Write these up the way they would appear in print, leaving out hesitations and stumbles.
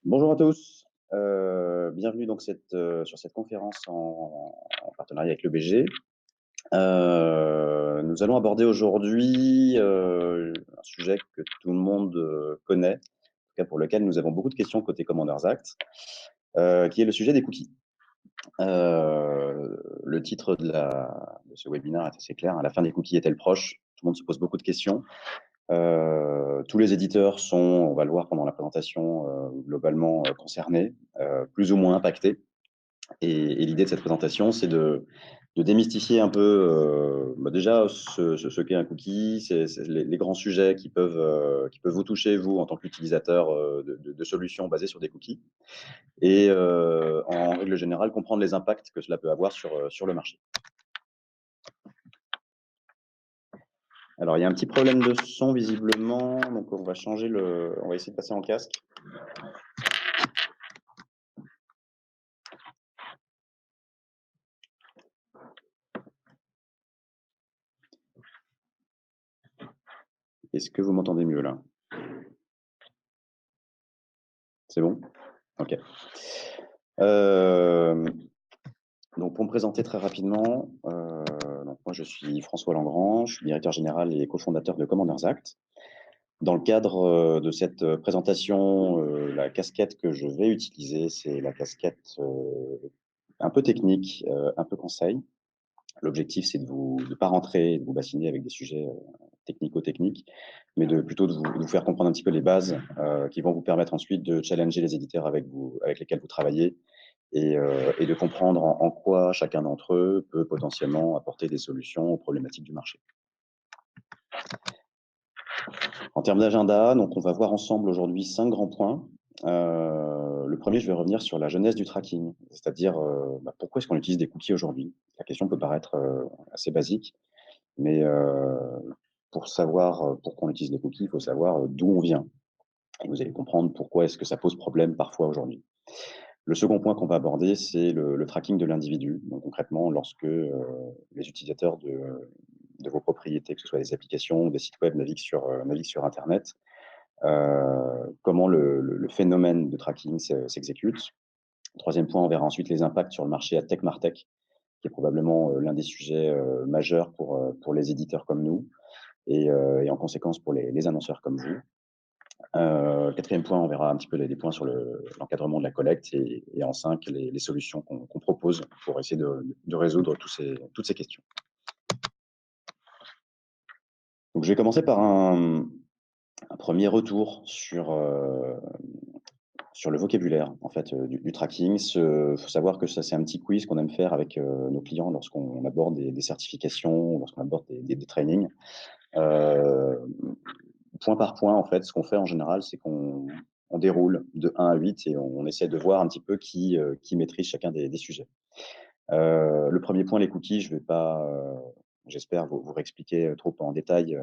Bonjour à tous, bienvenue donc sur cette conférence en partenariat avec le BG. Nous allons aborder aujourd'hui, un sujet que tout le monde, connaît, en tout cas pour lequel nous avons beaucoup de questions côté Commanders Act, qui est le sujet des cookies. Le titre de ce webinaire est assez clair, hein: «La fin des cookies est-elle proche?» Tout le monde se pose beaucoup de questions. Tous les éditeurs sont, on va le voir pendant la présentation, globalement, concernés, plus ou moins impactés. Et l'idée de cette présentation, c'est de démystifier un peu, déjà ce qu'est un cookie, c'est les grands sujets qui peuvent vous toucher, vous, en tant qu'utilisateur, de solutions basées sur des cookies et en règle générale, comprendre les impacts que cela peut avoir sur le marché. Alors, il y a un petit problème de son visiblement, donc on va essayer de passer en casque. Est-ce que vous m'entendez mieux là? C'est bon? OK. Hem, donc pour me présenter très rapidement, donc moi je suis François Langrand, je suis directeur général et cofondateur de Commanders Act. Dans le cadre, de cette, présentation, la casquette que je vais utiliser, c'est la casquette, un peu technique, un peu conseil. L'objectif, c'est de pas rentrer, de vous bassiner avec des sujets, technico-techniques, mais plutôt de vous faire comprendre un petit peu les bases, qui vont vous permettre ensuite de challenger les éditeurs avec lesquels vous travaillez et de comprendre en quoi chacun d'entre eux peut potentiellement apporter des solutions aux problématiques du marché. En termes d'agenda, donc on va voir ensemble aujourd'hui 5 grands points. Le premier, je vais revenir sur la genèse du tracking, c'est-à-dire, pourquoi est-ce qu'on utilise des cookies aujourd'hui? La question peut paraître, assez basique, mais pour savoir, pourquoi on utilise les cookies, il faut savoir, d'où on vient et vous allez comprendre pourquoi est-ce que ça pose problème parfois aujourd'hui. Le second point qu'on va aborder, c'est le tracking de l'individu. Donc concrètement, lorsque, les utilisateurs de vos propriétés, que ce soit des applications ou des sites web, naviguent sur internet, comment le phénomène de tracking s'exécute. Troisième point, on verra ensuite les impacts sur le marché AdTech, MarTech, qui est probablement, l'un des sujets, majeurs pour les éditeurs comme nous et en conséquence pour les annonceurs comme vous. Quatrième point, on verra un petit peu les points sur l'encadrement de la collecte et en 5, les solutions qu'on propose pour essayer de résoudre toutes ces questions. Donc je vais commencer par un premier retour sur le vocabulaire en fait, du tracking. Faut savoir que ça, c'est un petit quiz qu'on aime faire avec, nos clients lorsqu'on aborde des certifications, lorsqu'on aborde des trainings. Heu, Point par point, en fait, ce qu'on fait en général, c'est qu'on déroule de 1 à 8 et on essaie de voir un petit peu qui maîtrise chacun des sujets. Le premier point, les cookies, je vais pas, j'espère vous réexpliquer, trop en détail,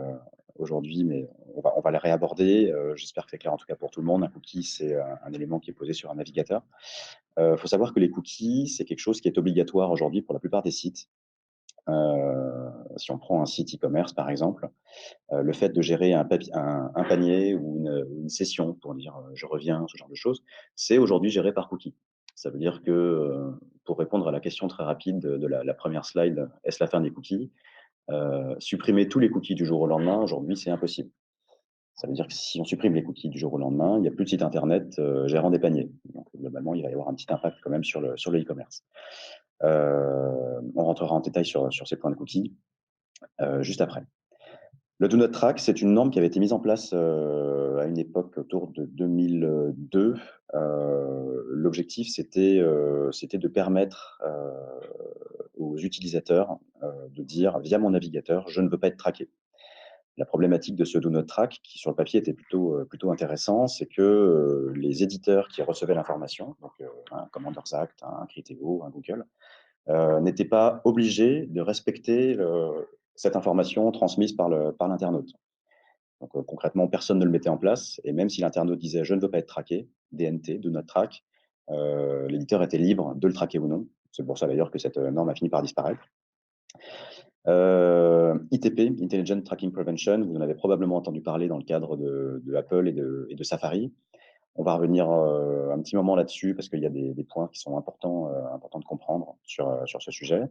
aujourd'hui, mais on va les réaborder. J'espère que c'est clair en tout cas pour tout le monde. Un cookie, c'est un élément qui est posé sur un navigateur. Faut savoir que les cookies, c'est quelque chose qui est obligatoire aujourd'hui pour la plupart des sites. Si on prend un site e-commerce par exemple, le fait de gérer un panier ou une session pour dire, «Je reviens», ce genre de choses, c'est aujourd'hui géré par cookie. Ça veut dire que, pour répondre à la question très rapide de la 1re slide, est-ce la fin des cookies? Supprimer tous les cookies du jour au lendemain, aujourd'hui, c'est impossible. Ça veut dire que si on supprime les cookies du jour au lendemain, il n'y a plus de site internet, gérant des paniers. Donc globalement, il va y avoir un petit impact quand même sur le e-commerce. On rentrera en détail sur ces points de cookies, juste après. Le Do Not Track, c'est une norme qui avait été mise en place, à une époque autour de 2002. L'objectif, c'était de permettre, aux utilisateurs, de dire via mon navigateur: «Je ne veux pas être traqué». La problématique de ce Do Not Track, qui sur le papier était plutôt intéressant, c'est que, les éditeurs qui recevaient l'information, donc un Commanders Act, un Criteo, un Google, n'étaient pas obligés de respecter cette information transmise par l'internaute. Donc, concrètement, personne ne le mettait en place et même si l'internaute disait: «Je ne veux pas être traqué», DNT, Do Not Track, l'éditeur était libre de le traquer ou non. C'est pour ça d'ailleurs que cette, norme a fini par disparaître. ITP, Intelligent Tracking Prevention, vous en avez probablement entendu parler dans le cadre de Apple et de Safari. On va revenir, un petit moment là-dessus parce qu'il y a des points qui sont importants de comprendre sur ce sujet.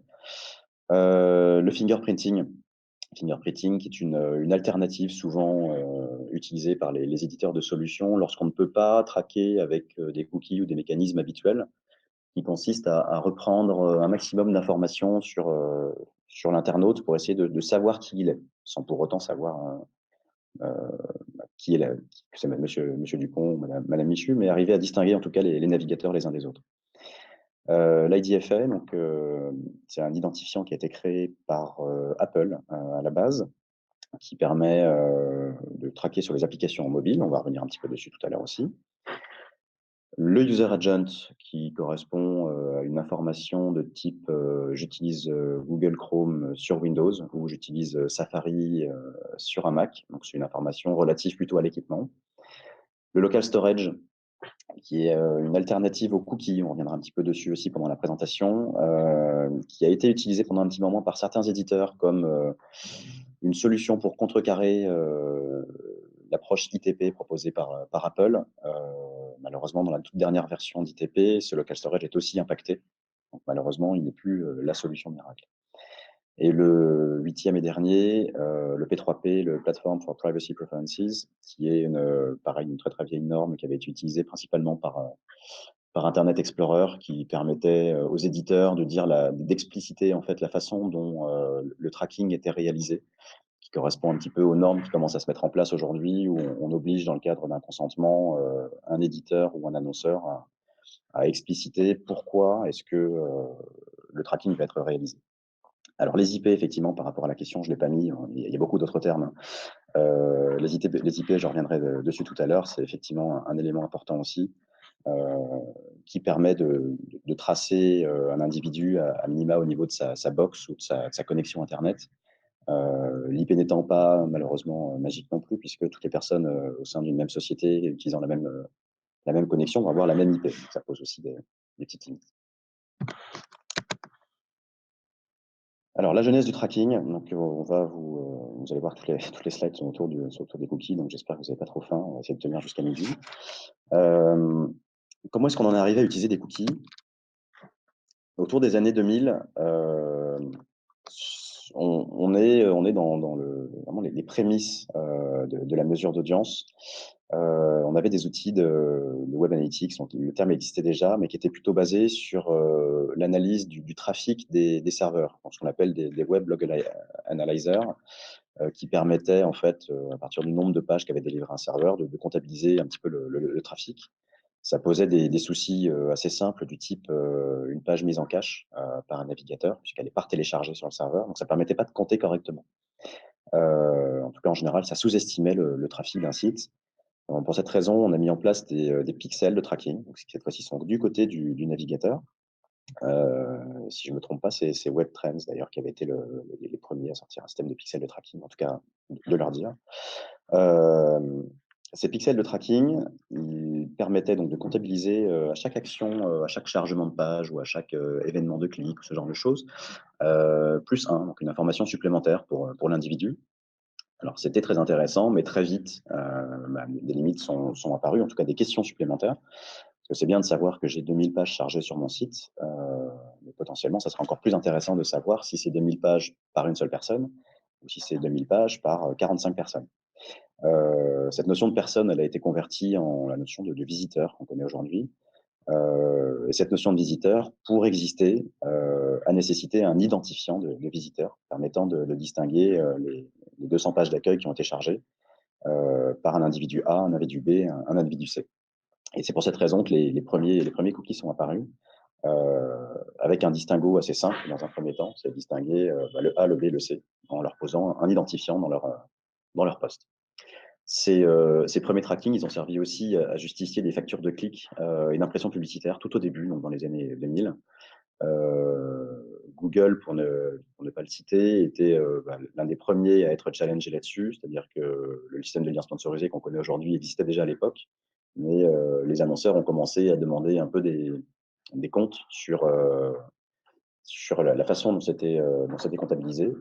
Le fingerprinting qui est une alternative souvent, utilisée par les éditeurs de solutions lorsqu'on ne peut pas traquer avec, des cookies ou des mécanismes habituels, qui consiste à reprendre, un maximum d'informations sur l'internaute pour essayer de savoir qui il est, sans pour autant savoir, qui est la que c'est monsieur Dupont ou madame Michu, mais arriver à distinguer en tout cas les navigateurs les uns des autres. L'IDFA donc, c'est un identifiant qui a été créé par, Apple, à la base, qui permet, de traquer sur les applications mobiles. On va revenir un petit peu dessus tout à l'heure aussi. Le user agent qui correspond, à une information de type, j'utilise, Google Chrome sur Windows ou j'utilise, Safari, sur un Mac. Donc c'est une information relative plutôt à l'équipement. Le local storage qui est, une alternative aux cookies, on reviendra un petit peu dessus aussi pendant la présentation, qui a été utilisé pendant un petit moment par certains éditeurs comme, une solution pour contrecarrer, l'approche ITP proposée par Apple. Malheureusement, dans la toute dernière version d'ITP, ce local storage est aussi impacté. Donc malheureusement, il n'est plus, la solution miracle. Et le huitième et dernier, le P3P, le Platform for Privacy Preferences, qui est pareil, une très, très vieille norme qui avait été utilisée principalement par Internet Explorer, qui permettait, aux éditeurs de d'expliciter en fait la façon dont, le tracking était réalisé, qui correspond un petit peu aux normes qui commencent à se mettre en place aujourd'hui, où on oblige dans le cadre d'un consentement, un éditeur ou un annonceur à expliciter pourquoi est-ce que, le tracking va être réalisé. Alors les IP effectivement par rapport à la question, je l'ai pas mis, hein, il y a beaucoup d'autres termes. Les IP, je reviendrai dessus tout à l'heure, c'est effectivement un élément important aussi, heu, qui permet de tracer, un individu à minima au niveau de sa box ou de sa connexion internet. L'IP n'étant pas malheureusement, magique non plus puisque toutes les personnes, au sein d'une même société utilisant la même connexion vont avoir la même IP. Donc ça pose aussi des petites limites. Alors la genèse du tracking, donc vous allez voir toutes les slides sont autour des cookies, donc j'espère que vous avez pas trop faim. On va essayer de tenir jusqu'à midi. Hem, Comment est-ce qu'on en est arrivé à utiliser des cookies? Autour des années 2000, on est dans vraiment les prémices, de la mesure d'audience. On avait des outils de web analytics, donc le terme existait déjà, mais qui étaient plutôt basés sur, l'analyse du trafic des serveurs, donc ce qu'on appelle des web log analyzers, qui permettaient en fait, à partir du nombre de pages qu'avait délivré un serveur, de comptabiliser un petit peu le trafic. Ça posait des soucis, assez simples du type, une page mise en cache, par un navigateur puisqu'elle est pas téléchargée sur le serveur, donc ça permettait pas de compter correctement. En tout cas, en général, ça sous-estimait le trafic d'un site. Pour cette raison, on a mis en place des pixels de tracking, donc qui cette fois-ci sont du côté du navigateur. Si je me trompe pas, c'est WebTrends d'ailleurs qui avait été les premiers à sortir un système de pixels de tracking, en tout cas de leur dire. Hem, Ces pixels de tracking, ils permettaient donc de comptabiliser, à chaque action, à chaque chargement de page ou à chaque, événement de clic ou ce genre de choses, +1, donc une information supplémentaire pour l'individu. Alors c'était très intéressant, mais très vite, des limites sont apparues, en tout cas des questions supplémentaires. Parce que c'est bien de savoir que j'ai 2000 pages chargées sur mon site, mais potentiellement, ça serait encore plus intéressant de savoir si c'est 2000 pages par une seule personne ou si c'est 2000 pages par, 45 personnes. Cette notion de personne, elle a été convertie en la notion de visiteur qu'on connaît aujourd'hui. Et cette notion de visiteur, pour exister, a nécessité un identifiant de visiteur permettant de distinguer, les 200 pages d'accueil qui ont été chargées, par un individu A, un individu B, un individu C. Et c'est pour cette raison que les premiers cookies sont apparus, avec un distinguo assez simple dans un premier temps, c'est distinguer, le A, le B, le C, en leur posant un identifiant dans leur poste. Ces premiers tracking, ils ont servi aussi à justifier des factures de clics, et d'impressions publicitaires tout au début, donc dans les années 2000. Google, pour ne pas le citer, était, l'un des premiers à être challengé là-dessus. C'est-à-dire que le système de liens sponsorisés qu'on connaît aujourd'hui existait déjà à l'époque, mais les annonceurs ont commencé à demander un peu des comptes sur la façon dont c'était comptabilisé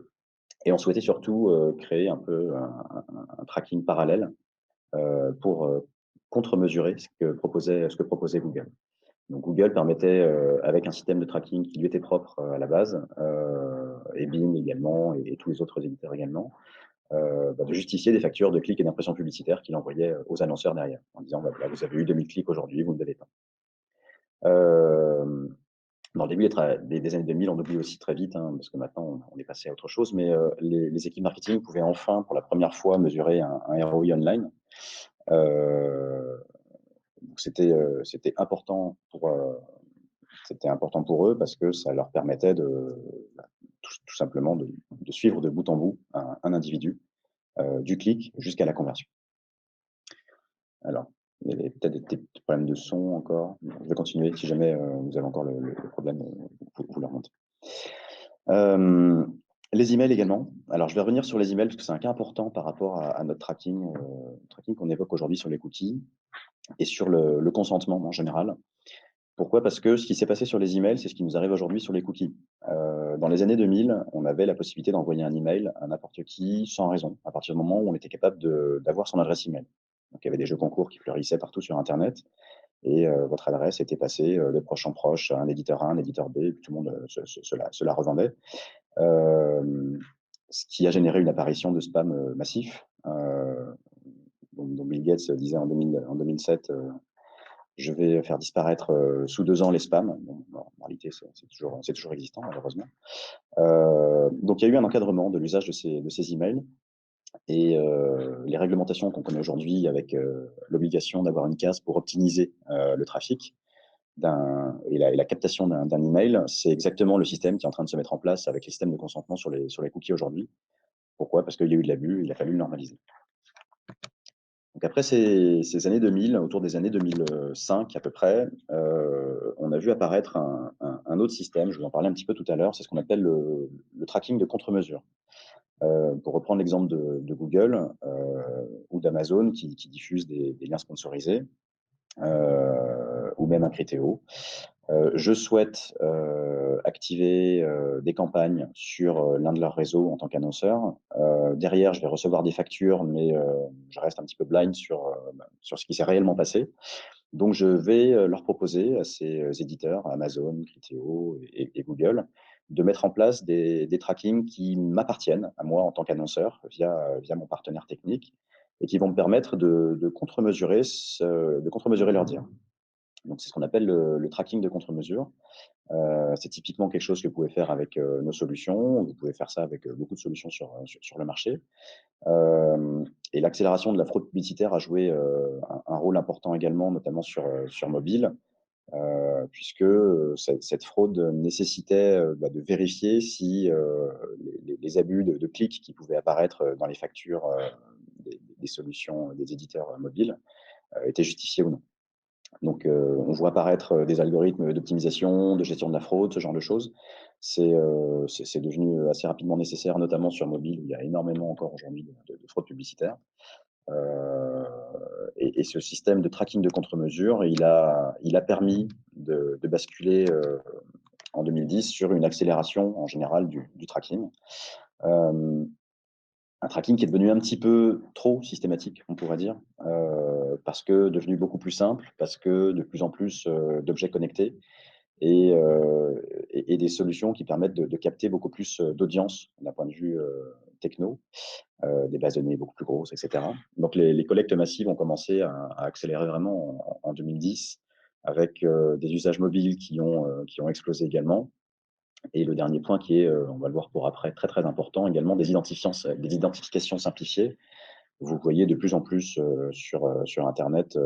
et on souhaitait surtout, créer un peu un tracking parallèle, pour contre-mesurer ce que proposait Google. Donc Google permettait, avec un système de tracking qui lui était propre, à la base, et Bing également et tous les autres éditeurs également, de justifier des factures de clics et d'impressions publicitaires qu'il envoyait, aux annonceurs derrière, en disant: «Bah, voilà, vous avez eu 2 000 clics aujourd'hui, vous ne devez pas». Hem, Dans le début des années 2000, on oublie aussi très vite, hein, parce que maintenant on est passé à autre chose, mais les équipes marketing pouvaient enfin, pour la première fois, mesurer un ROI online. Donc c'était important pour eux parce que ça leur permettait bah, tout simplement de suivre de bout en bout un individu, du clic jusqu'à la conversion. Alors, il y avait peut-être des petits problèmes de son encore. Je vais continuer. Si jamais, vous avez encore le problème, vous le remontez. Hem, les emails également. Alors je vais revenir sur les emails parce que c'est un cas important par rapport à notre tracking qu'on évoque aujourd'hui sur les cookies et sur le consentement en général. Pourquoi? Parce que ce qui s'est passé sur les emails, c'est ce qui nous arrive aujourd'hui sur les cookies. Dans les années 2000, on avait la possibilité d'envoyer un email à n'importe qui sans raison, à partir du moment où on était capable d'avoir son adresse email. Donc il y avait des jeux concours qui fleurissaient partout sur internet et votre adresse était passée, de proche en proche à un éditeur A, un éditeur B, et puis tout le monde, se la revendait. Hem, Ce qui a généré une apparition de spam, massif, dont Bill Gates disait en 2007, je vais faire disparaître, sous 2 ans les spams. Bon, en réalité, c'est toujours existant malheureusement. Donc il y a eu un encadrement de l'usage de ces emails et les réglementations qu'on connaît aujourd'hui avec, l'obligation d'avoir une case pour optimiser, le trafic et la captation d'un email, c'est exactement le système qui est en train de se mettre en place avec les systèmes de consentement sur les cookies aujourd'hui. Pourquoi? Parce qu'il y a eu de l'abus, il a fallu le normaliser. Donc après ces années 2000, autour des années 2005 à peu près, on a vu apparaître un autre système, je vous en parlais un petit peu tout à l'heure, c'est ce qu'on appelle le tracking de contre-mesure. Pour reprendre l'exemple de Google, ou d'Amazon qui diffusent des liens sponsorisés, ou même un Criteo. Je souhaite, activer, des campagnes sur, l'un de leurs réseaux en tant qu'annonceur. Derrière, je vais recevoir des factures, mais, je reste un petit peu blind sur ce qui s'est réellement passé. Donc je vais, leur proposer à ces, éditeurs, Amazon, Criteo et Google, de mettre en place des trackings qui m'appartiennent à moi en tant qu'annonceur via mon partenaire technique et qui vont me permettre de contre-mesurer leurs dires. Donc c'est ce qu'on appelle le tracking de contre-mesure. C'est typiquement quelque chose que vous pouvez faire avec, nos solutions. Vous pouvez faire ça avec, beaucoup de solutions sur le marché. Et l'accélération de la fraude publicitaire a joué, un rôle important également, notamment sur mobile, puisque, cette fraude nécessitait, de vérifier si, les abus de clics qui pouvaient apparaître, dans les factures, des solutions des éditeurs, mobiles, étaient justifiés ou non. Donc, on voit apparaître, des algorithmes d'optimisation, de gestion de la fraude, ce genre de choses. C'est devenu assez rapidement nécessaire, notamment sur mobile, où il y a énormément encore aujourd'hui de fraude publicitaire. Heu et ce système de tracking de contre-mesure, il a permis de basculer, en 2010 sur une accélération en général du tracking. Hem, un tracking qui est devenu un petit peu trop systématique, on pourrait dire, parce que devenu beaucoup plus simple, parce que de plus en plus, d'objets connectés et des solutions qui permettent de capter beaucoup plus, d'audience d'un point de vue, techno, des bases de données beaucoup plus grosses et cetera. Donc les collectes massives ont commencé à accélérer vraiment en 2010 avec, des usages mobiles qui ont explosé également et le dernier point qui est, on va le voir pour après, très, très important également, des identifications simplifiées. Vous voyez de plus en plus, sur internet,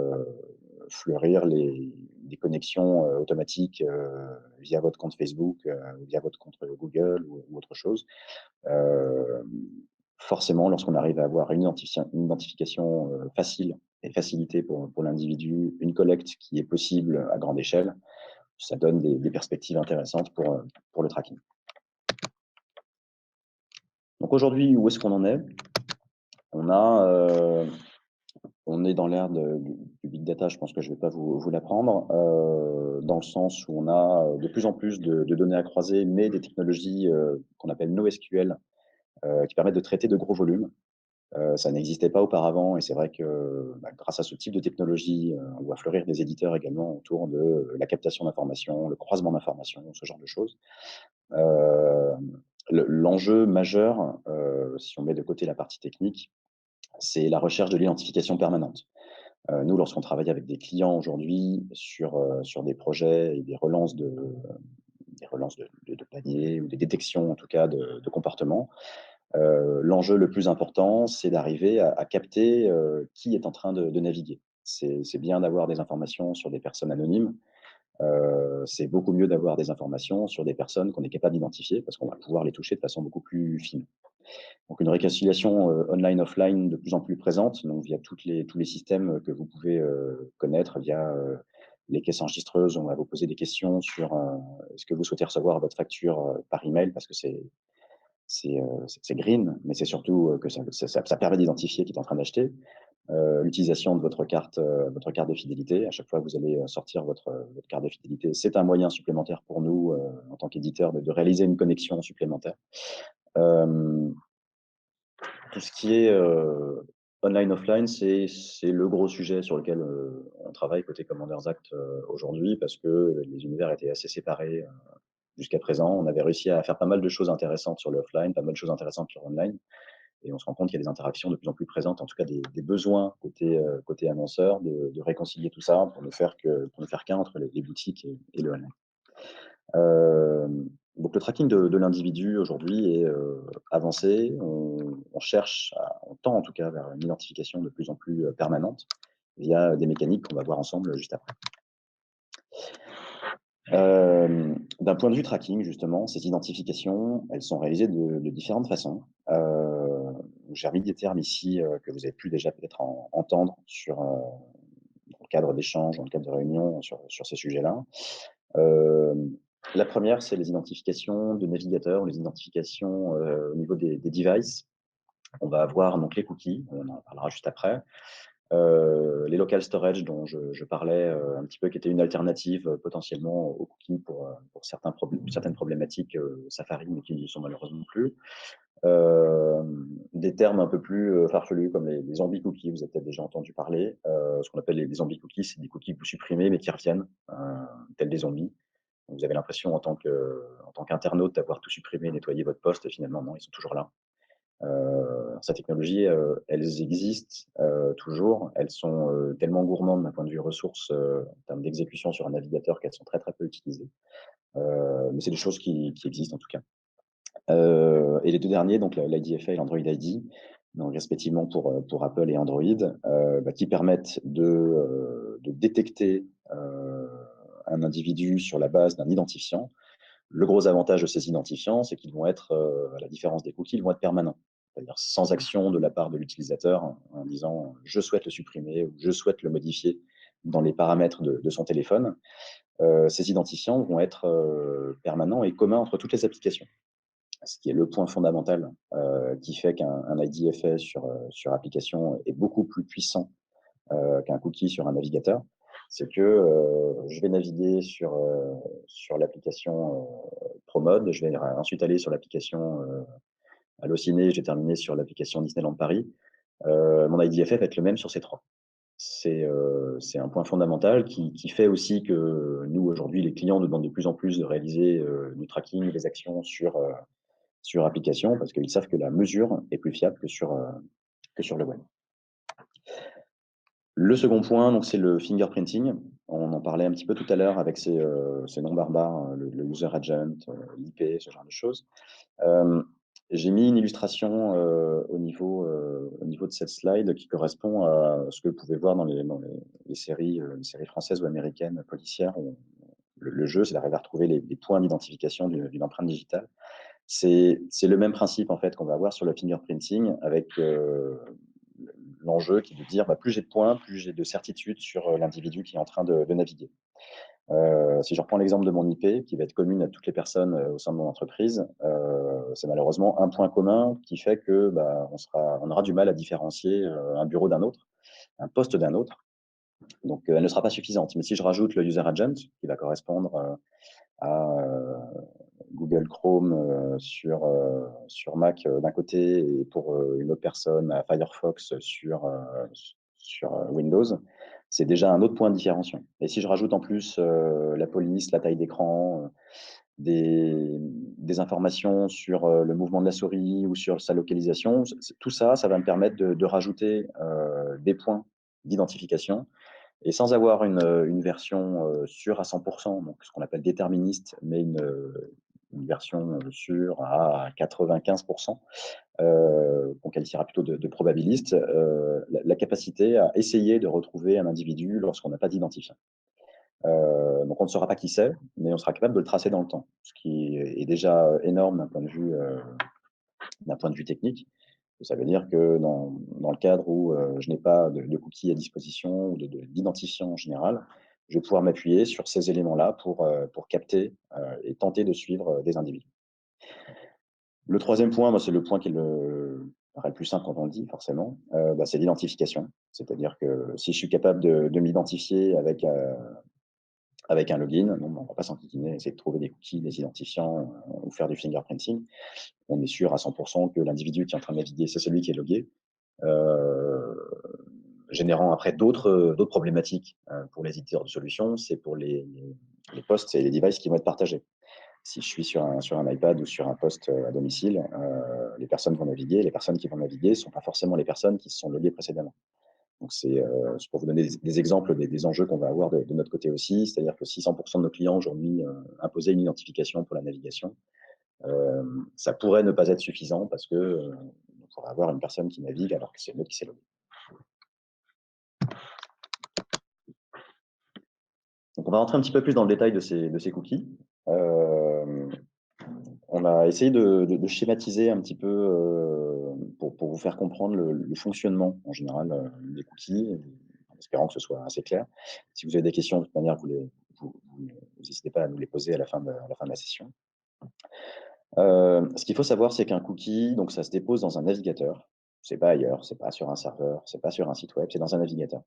fleurir des connexions, automatiques, via votre compte Facebook, via votre compte Google ou autre chose. Hem, Forcément, lorsqu'on arrive à avoir une identification, facile et facilitée pour l'individu, une collecte qui est possible à grande échelle, ça donne des perspectives intéressantes pour le tracking. Donc aujourd'hui, où est-ce qu'on en est? On a, on est dans l'ère du big data, je pense que je ne vais pas vous l'apprendre, dans le sens où on a, de plus en plus de données à croiser, mais des technologies, qu'on appelle NoSQL, qui permettent de traiter de gros volumes. Ça n'existait pas auparavant et c'est vrai que, grâce à ce type de technologie, on voit fleurir des éditeurs également autour de la captation d'informations, le croisement d'informations, ce genre de choses. L'enjeu majeur, si on met de côté la partie technique, c'est la recherche de l'identification permanente. Nous, lorsqu'on travaille avec des clients aujourd'hui sur des projets et des relances de paniers ou des détections en tout cas de comportements, l'enjeu le plus important, c'est d'arriver à capter, qui est en train de naviguer. C'est bien d'avoir des informations sur des personnes anonymes, c'est beaucoup mieux d'avoir des informations sur des personnes qu'on est capable d'identifier parce qu'on va pouvoir les toucher de façon beaucoup plus fine. Donc une réconciliation, online-offline de plus en plus présente, donc via tous les systèmes que vous pouvez, connaître via, les caisses enregistreuses. On va vous poser des questions sur, est-ce que vous souhaitez recevoir votre facture, par email parce que c'est green, mais c'est surtout, que ça permet d'identifier qui est en train d'acheter. L'utilisation de votre carte de fidélité. À chaque fois que vous allez, sortir votre carte de fidélité, c'est un moyen supplémentaire pour nous, en tant qu'éditeur de réaliser une connexion supplémentaire. Hem, tout ce qui est, online, offline, c'est le gros sujet sur lequel, on travaille côté Commanders Act, aujourd'hui parce que les univers étaient assez séparés, jusqu'à présent. On avait réussi à faire pas mal de choses intéressantes sur le offline, pas mal de choses intéressantes sur online. Et on se rend compte qu'il y a des interactions de plus en plus présentes, en tout cas des besoins côté annonceur, de réconcilier tout ça pour ne faire qu'un entre les boutiques et le online. Donc le tracking de l'individu aujourd'hui est, avancé. On cherche on tend en tout cas vers une identification de plus en plus, permanente via des mécaniques qu'on va voir ensemble juste après. D'un point de vue tracking, justement, ces identifications, elles sont réalisées de différentes façons. J'ai remis des termes ici, que vous avez pu déjà peut-être entendre dans le cadre d'échanges, dans le cadre de réunions sur ces sujets-là. Hem, la première, c'est les identifications de navigateurs, les identifications, au niveau des devices. On va avoir donc les cookies, on en parlera juste après. Les local storage dont je parlais, un petit peu, qui était une alternative, potentiellement aux cookies pour certaines problématiques, Safari, mais qui n'y sont malheureusement plus. Des termes un peu plus, farfelus comme les zombies cookies, vous avez peut-être déjà entendu parler. Ce qu'on appelle les zombies cookies, c'est des cookies que vous supprimez mais qui reviennent, tels des zombies. Vous avez l'impression en tant qu'internaute d'avoir tout supprimé, nettoyé votre poste et finalement non, ils sont toujours là. Ces technologies, elles existent, toujours. Elles sont, tellement gourmandes d'un point de vue ressources, en termes d'exécution sur un navigateur qu'elles sont très, très peu utilisées. Mais c'est des choses qui existent en tout cas. Et les 2 derniers, donc l'IDFA et l'Android ID, donc respectivement pour Apple et Android, qui permettent de détecter, un individu sur la base d'un identifiant. Le gros avantage de ces identifiants, c'est qu'ils vont être, à la différence des cookies, ils vont être permanents. C'est-à-dire sans action de la part de l'utilisateur en disant: «Je souhaite le supprimer» ou «Je souhaite le modifier» dans les paramètres de son téléphone. Ces identifiants vont être, permanents et communs entre toutes les applications. Ce qui est le point fondamental, qui fait qu'un IDFA sur application est beaucoup plus puissant, qu'un cookie sur un navigateur. C'est que, je vais naviguer sur l'application, ProMode, je vais ensuite aller sur l'application, Allociné, je vais terminer sur l'application Disneyland Paris. Mon IDFA va être le même sur ces 3. C'est un point fondamental qui fait aussi que nous, aujourd'hui, les clients nous demandent de plus en plus de réaliser, du tracking des actions sur application parce qu'ils savent que la mesure est plus fiable que sur le web. Le second point, donc, c'est le fingerprinting. On en parlait un petit peu tout à l'heure avec ces noms barbares, le user agent, l'IP, ce genre de choses. Hem, j'ai mis une illustration, au niveau de cette slide qui correspond à ce que vous pouvez voir les séries françaises ou américaines policières où le jeu, c'est d'arriver à retrouver les points d'identification d'une empreinte digitale. C'est le même principe, en fait, qu'on va avoir sur le fingerprinting avec, l'enjeu qui est de dire, plus j'ai de points, plus j'ai de certitude sur, l'individu qui est en train de naviguer. Si je reprends l'exemple de mon IP qui va être commune à toutes les personnes, au sein de mon entreprise, c'est malheureusement un point commun qui fait que, on aura du mal à différencier, un bureau d'un autre, un poste d'un autre. Donc, elle ne sera pas suffisante. Mais si je rajoute le user agent qui va correspondre, à, Google Chrome sur Mac d'un côté et pour une autre personne à Firefox sur Windows, c'est déjà un autre point de différenciation. Et si je rajoute en plus la police, la taille d'écran, des informations sur le mouvement de la souris ou sur sa localisation, tout ça, ça va me permettre de rajouter des points d'identification et sans avoir une version sûre à 100%, donc ce qu'on appelle déterministe, mais une version sûre à 95%, qu'on qualifiera plutôt de probabiliste, la capacité à essayer de retrouver un individu lorsqu'on n'a pas d'identifiant. Donc on ne saura pas qui c'est, mais on sera capable de le tracer dans le temps, ce qui est déjà énorme d'un point de vue technique. Ça veut dire que dans le cadre où je n'ai pas de cookies à disposition ou d'identifiant en général, je vais pouvoir m'appuyer sur ces éléments-là pour capter et tenter de suivre des individus. Le troisième point, moi, c'est le point qui paraît le plus simple quand on le dit, forcément, c'est l'identification. C'est-à-dire que si je suis capable de m'identifier avec un login, bon, on ne va pas s'enquiquiner, essayer de trouver des cookies, des identifiants ou faire du fingerprinting. On est sûr à 100% que l'individu qui est en train de naviguer, c'est celui qui est logué, générant après d'autres problématiques pour les éditeurs de solutions, c'est pour les posts et les devices qui vont être partagés. Si je suis sur un iPad ou sur un poste à domicile, les personnes qui vont naviguer ne sont pas forcément les personnes qui se sont loguées précédemment. Donc c'est pour vous donner des exemples des enjeux qu'on va avoir de notre côté aussi. C'est-à-dire que si 100% de nos clients aujourd'hui imposaient une identification pour la navigation, ça pourrait ne pas être suffisant parce que on pourrait avoir une personne qui navigue alors que c'est une autre qui s'est loguée. Donc on va rentrer un petit peu plus dans le détail de ces cookies. On a essayé de schématiser un petit peu pour vous faire comprendre le fonctionnement en général des cookies, en espérant que ce soit assez clair. Si vous avez des questions, de toute manière, vous n'hésitez pas à nous les poser à la fin de la session. Ce qu'il faut savoir, c'est qu'un cookie, donc ça se dépose dans un navigateur. C'est pas ailleurs, c'est pas sur un serveur, c'est pas sur un site web, c'est dans un navigateur.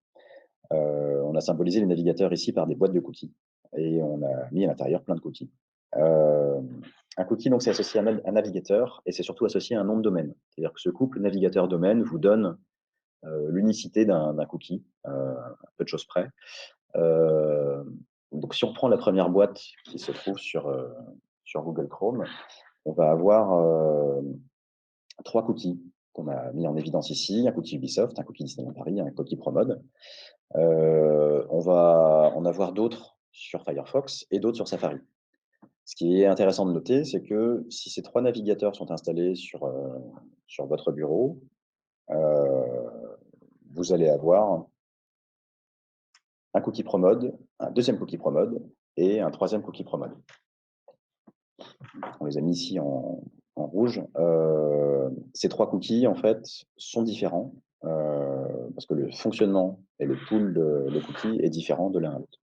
On a symbolisé les navigateurs ici par des boîtes de cookies et on a mis à l'intérieur plein de cookies. Un cookie, donc, c'est associé à un navigateur et c'est surtout associé à un nom de domaine. C'est-à-dire que ce couple navigateur-domaine vous donne l'unicité d'un cookie, un peu de choses près. Donc, si on prend la première boîte qui se trouve sur Google Chrome, on va avoir 3 cookies qu'on a mis en évidence ici, un cookie Ubisoft, un cookie Disneyland Paris, un cookie Promode. On va en avoir d'autres sur Firefox et d'autres sur Safari. Ce qui est intéressant de noter, c'est que si ces 3 navigateurs sont installés sur votre bureau, vous allez avoir un cookie Promode, un deuxième cookie Promode et un troisième cookie Promode. On les a mis ici en rouge. Ces 3 cookies, en fait, sont différents parce que le fonctionnement et le pool de cookies est différent de l'un à l'autre.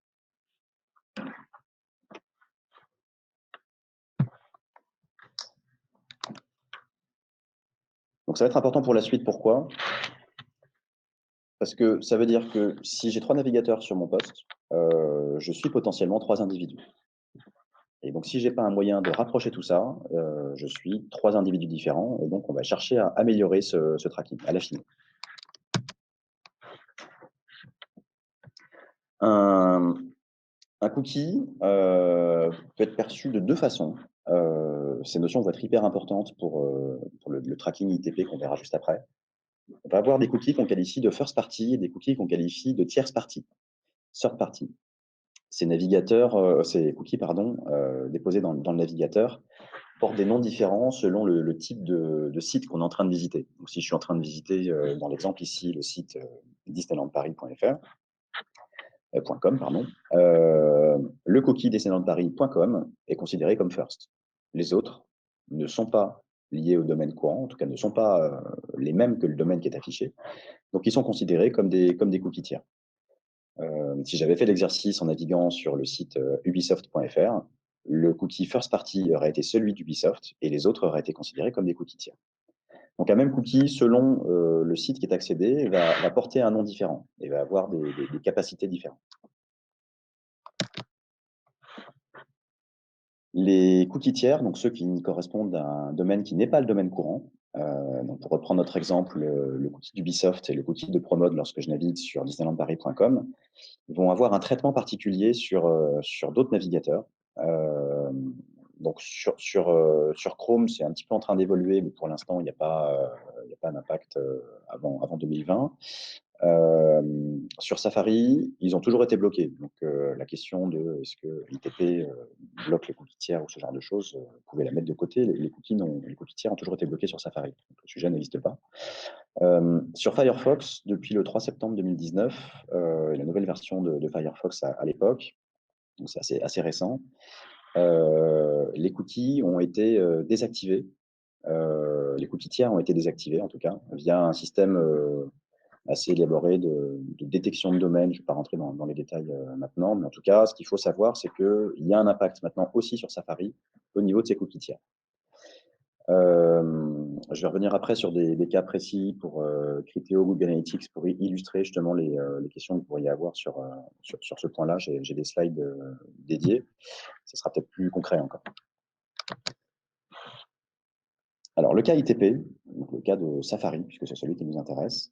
Donc ça va être important pour la suite. Pourquoi? Parce que ça veut dire que si j'ai 3 navigateurs sur mon poste, je suis potentiellement 3 individus. Et donc si j'ai pas un moyen de rapprocher tout ça, je suis 3 individus différents et donc on va chercher à améliorer ce tracking, à l'affiner. Un cookie peut être perçu de 2 façons. Ces notions vont être hyper importantes pour le tracking ITP qu'on verra juste après. On va avoir des cookies qu'on qualifie de first party et des cookies qu'on qualifie de tierce party, third party. Ces cookies, déposés dans le navigateur portent des noms différents selon le type de site qu'on est en train de visiter. Donc, si je suis en train de visiter, dans l'exemple ici, le site disneylandparis.com, le cookie disneylandparis.com est considéré comme first. Les autres ne sont pas liés au domaine courant, en tout cas ne sont pas les mêmes que le domaine qui est affiché. Donc, ils sont considérés comme des cookies tiers. Si j'avais fait l'exercice en naviguant sur le site ubisoft.fr, le cookie first party aurait été celui d'Ubisoft et les autres auraient été considérés comme des cookies tiers. Donc un même cookie, selon le site qui est accédé, va porter un nom différent et va avoir des capacités différentes. Les cookies tiers, donc ceux qui correspondent à un domaine qui n'est pas le domaine courant, donc pour reprendre notre exemple, le cookie d'Ubisoft et le cookie de Promode lorsque je navigue sur disneylandparis.com, vont avoir un traitement particulier sur d'autres navigateurs. Donc sur Chrome, c'est un petit peu en train d'évoluer, mais pour l'instant, il y a pas d'impact avant 2020. Sur Safari, ils ont toujours été bloqués. Donc la question de est-ce que l'ITP bloque les cookies tiers ou ce genre de choses, vous pouvez la mettre de côté. Les cookies tiers ont toujours été bloqués sur Safari. Donc, le sujet n'existe pas. Sur Firefox, depuis le 3 septembre 2019, la nouvelle version de Firefox à l'époque, donc c'est assez récent, les cookies ont été désactivés. Les cookies tiers ont été désactivés, en tout cas, via un système assez élaboré de détection de domaine. Je ne vais pas rentrer dans les détails maintenant, mais en tout cas, ce qu'il faut savoir, c'est qu'il y a un impact maintenant aussi sur Safari au niveau de ces cookies tiers. Je vais revenir après sur des cas précis pour Criteo, Google Analytics, pour illustrer justement les questions que vous pourriez avoir sur ce point-là. J'ai des slides dédiés. Ce sera peut-être plus concret encore. Alors, le cas ITP, donc le cas de Safari, puisque c'est celui qui nous intéresse,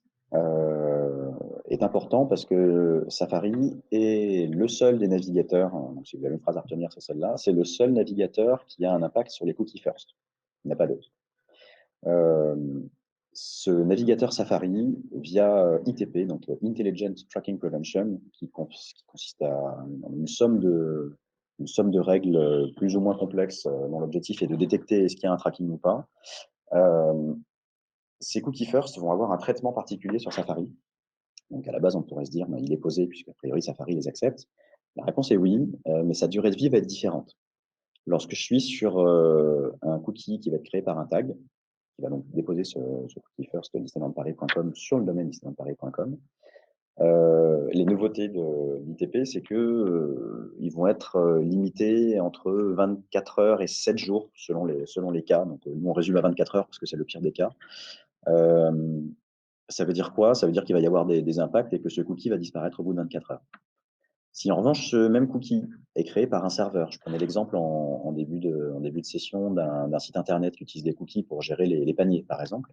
est important parce que Safari est le seul des navigateurs, donc si vous avez une phrase à retenir, c'est celle-là, c'est le seul navigateur qui a un impact sur les cookies first. Il n'y a pas d'autre. Ce navigateur Safari, via ITP, donc Intelligent Tracking Prevention, qui consiste à une somme de règles plus ou moins complexes dont l'objectif est de détecter est-ce qu'il y a un tracking ou pas. Ces cookies first vont avoir un traitement particulier sur Safari. Donc à la base, on pourrait se dire, il est posé puisqu'a priori Safari les accepte. La réponse est oui, mais sa durée de vie va être différente. Lorsque je suis sur un cookie qui va être créé par un tag, qui va donc déposer ce cookie first de disneylandparis.com sur le domaine disneylandparis.com, les nouveautés de l'ITP, c'est que ils vont être limités entre 24 heures et 7 jours selon les cas. Donc nous, on résume à 24 heures parce que c'est le pire des cas. Ça veut dire quoi? Ça veut dire qu'il va y avoir des impacts et que ce cookie va disparaître au bout de 24 heures. Si en revanche, ce même cookie est créé par un serveur, je prenais l'exemple en début de session d'un site internet qui utilise des cookies pour gérer les paniers, par exemple.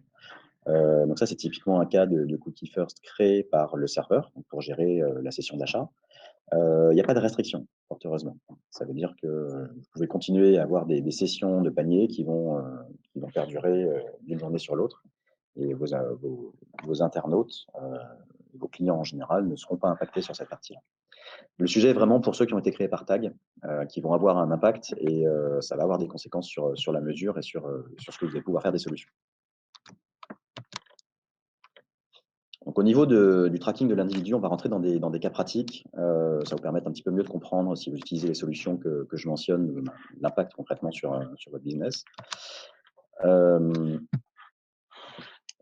Donc ça, c'est typiquement un cas de cookie first créé par le serveur donc pour gérer la session d'achat. Il n'y a pas de restriction, fort heureusement. Ça veut dire que vous pouvez continuer à avoir des sessions de paniers qui vont perdurer d'une journée sur l'autre. Et vos internautes, vos clients en général, ne seront pas impactés sur cette partie-là. Le sujet est vraiment pour ceux qui ont été créés par tag, qui vont avoir un impact et ça va avoir des conséquences sur la mesure et sur ce que vous allez pouvoir faire des solutions. Donc, au niveau du tracking de l'individu, on va rentrer dans des cas pratiques. Ça vous permettre un petit peu mieux de comprendre, si vous utilisez les solutions que je mentionne, l'impact concrètement sur votre business.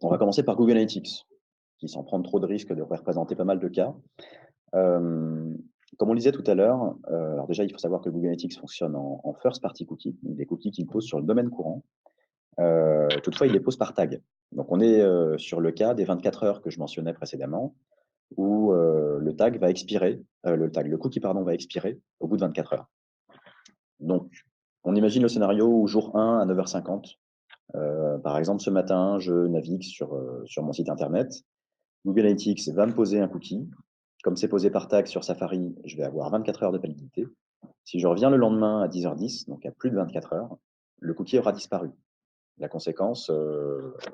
On va commencer par Google Analytics, qui, sans prendre trop de risques, devrait représenter pas mal de cas. Comme on le disait tout à l'heure, alors déjà, il faut savoir que Google Analytics fonctionne en first party cookies, donc des cookies qu'il pose sur le domaine courant. Toutefois, il les pose par tag. Donc, on est sur le cas des 24 heures que je mentionnais précédemment, où le cookie va expirer au bout de 24 heures. Donc, on imagine le scénario où jour 1 à 9h50, par exemple, ce matin, je navigue sur mon site internet. Google Analytics va me poser un cookie. Comme c'est posé par tag sur Safari, je vais avoir 24 heures de validité. Si je reviens le lendemain à 10h10, donc à plus de 24 heures, le cookie aura disparu. La conséquence,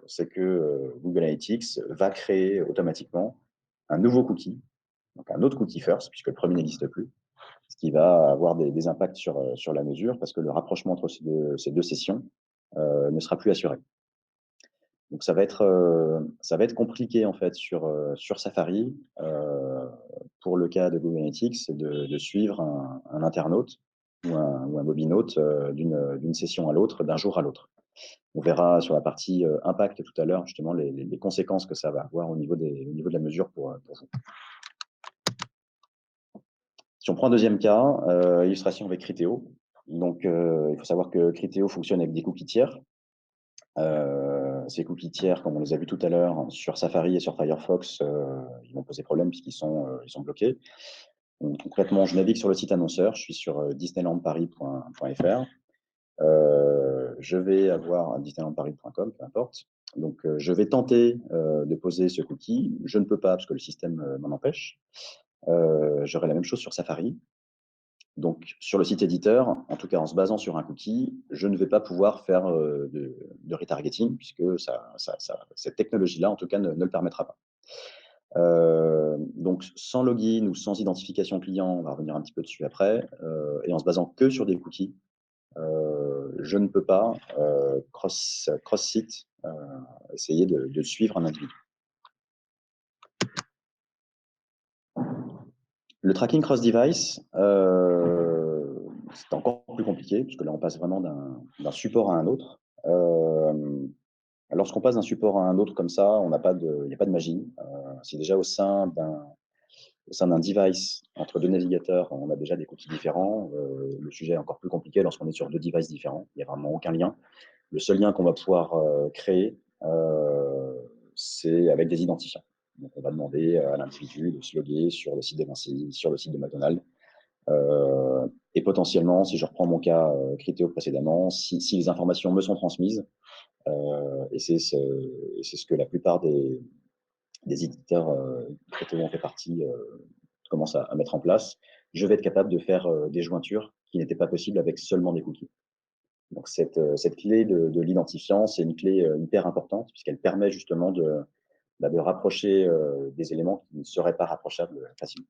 c'est que Google Analytics va créer automatiquement un nouveau cookie, donc un autre cookie first, puisque le premier n'existe plus, ce qui va avoir des impacts sur la mesure, parce que le rapprochement entre ces deux sessions ne sera plus assuré. Donc ça va être compliqué en fait sur Safari pour le cas de Google Analytics de suivre un internaute ou un mobinaute d'une session à l'autre, d'un jour à l'autre. On verra sur la partie impact tout à l'heure justement les conséquences que ça va avoir au niveau de la mesure pour vous. Si on prend un deuxième cas, illustration avec Criteo. Donc il faut savoir que Criteo fonctionne avec des cookies tiers. Ces cookies tiers, comme on les a vus tout à l'heure, sur Safari et sur Firefox, ils vont poser problème puisqu'ils sont bloqués. Donc, concrètement, je navigue sur le site annonceur, je suis sur disneylandparis.fr. Je vais avoir un disneylandparis.com, peu importe. Donc, je vais tenter de poser ce cookie. Je ne peux pas parce que le système m'en empêche. J'aurai la même chose sur Safari. Donc, sur le site éditeur, en tout cas en se basant sur un cookie, je ne vais pas pouvoir faire de retargeting puisque cette technologie-là, en tout cas, ne le permettra pas. Donc, sans login ou sans identification client, on va revenir un petit peu dessus après, et en se basant que sur des cookies, je ne peux pas cross-site essayer de suivre un individu. Le tracking cross-device, c'est encore plus compliqué, parce que là, on passe vraiment d'un support à un autre. Lorsqu'on passe d'un support à un autre comme ça, il n'y a pas de magie. Si déjà au sein d'un device, entre deux navigateurs, on a déjà des cookies différents, le sujet est encore plus compliqué lorsqu'on est sur deux devices différents. Il n'y a vraiment aucun lien. Le seul lien qu'on va pouvoir créer, c'est avec des identifiants. Donc, on va demander à l'individu de se loguer sur le site de Vinci, sur le site de McDonald's. Et potentiellement, si je reprends mon cas Criteo précédemment, si les informations me sont transmises, et c'est ce que la plupart des éditeurs Criteo en fait partie commencent à mettre en place, je vais être capable de faire des jointures qui n'étaient pas possibles avec seulement des cookies. Donc cette clé de l'identifiant, c'est une clé hyper importante puisqu'elle permet justement de rapprocher des éléments qui ne seraient pas rapprochables facilement.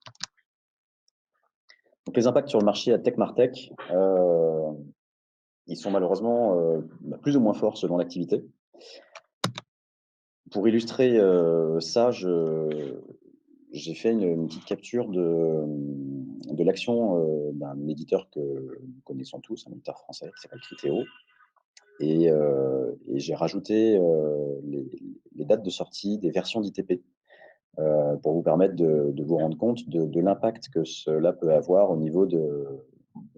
Donc les impacts sur le marché à Tech Martech, ils sont malheureusement plus ou moins forts selon l'activité. Pour illustrer ça, j'ai fait une petite capture de l'action d'un éditeur que nous connaissons tous, un éditeur français qui s'appelle Criteo. Et j'ai rajouté les dates de sortie des versions d'ITP pour vous permettre de vous rendre compte de l'impact que cela peut avoir au niveau de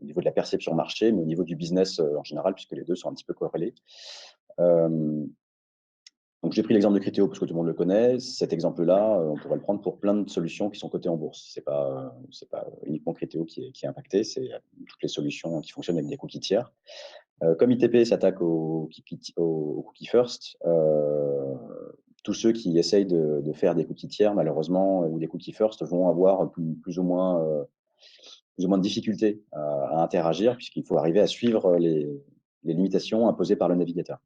la perception marché, mais au niveau du business en général, puisque les deux sont un petit peu corrélés. Donc, j'ai pris l'exemple de Criteo parce que tout le monde le connaît. Cet exemple-là, on pourrait le prendre pour plein de solutions qui sont cotées en bourse. C'est pas uniquement Criteo qui est impacté, c'est toutes les solutions qui fonctionnent avec des cookies tiers. Comme ITP s'attaque au cookie first, tous ceux qui essayent de faire des cookies tiers, malheureusement, ou des cookies first, vont avoir plus ou moins de difficultés à interagir, puisqu'il faut arriver à suivre les limitations imposées par le navigateur.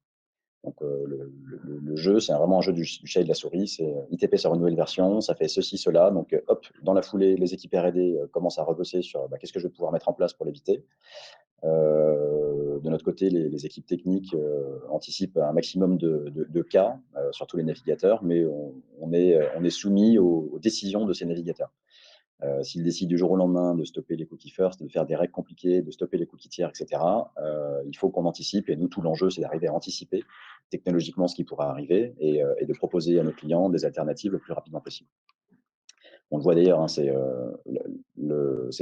Donc, le jeu, c'est vraiment un jeu du chat et de la souris. C'est ITP sort une nouvelle version, ça fait ceci, cela. Donc, hop, dans la foulée, les équipes R&D commencent à rebosser sur qu'est-ce que je vais pouvoir mettre en place pour l'éviter. De notre côté, les équipes techniques anticipent un maximum de cas sur tous les navigateurs, mais on est soumis aux décisions de ces navigateurs. S'ils décident du jour au lendemain de stopper les cookies first, de faire des règles compliquées, de stopper les cookies tiers, etc., il faut qu'on anticipe. Et nous, tout l'enjeu, c'est d'arriver à anticiper technologiquement ce qui pourra arriver et de proposer à nos clients des alternatives le plus rapidement possible. On le voit d'ailleurs, hein, c'est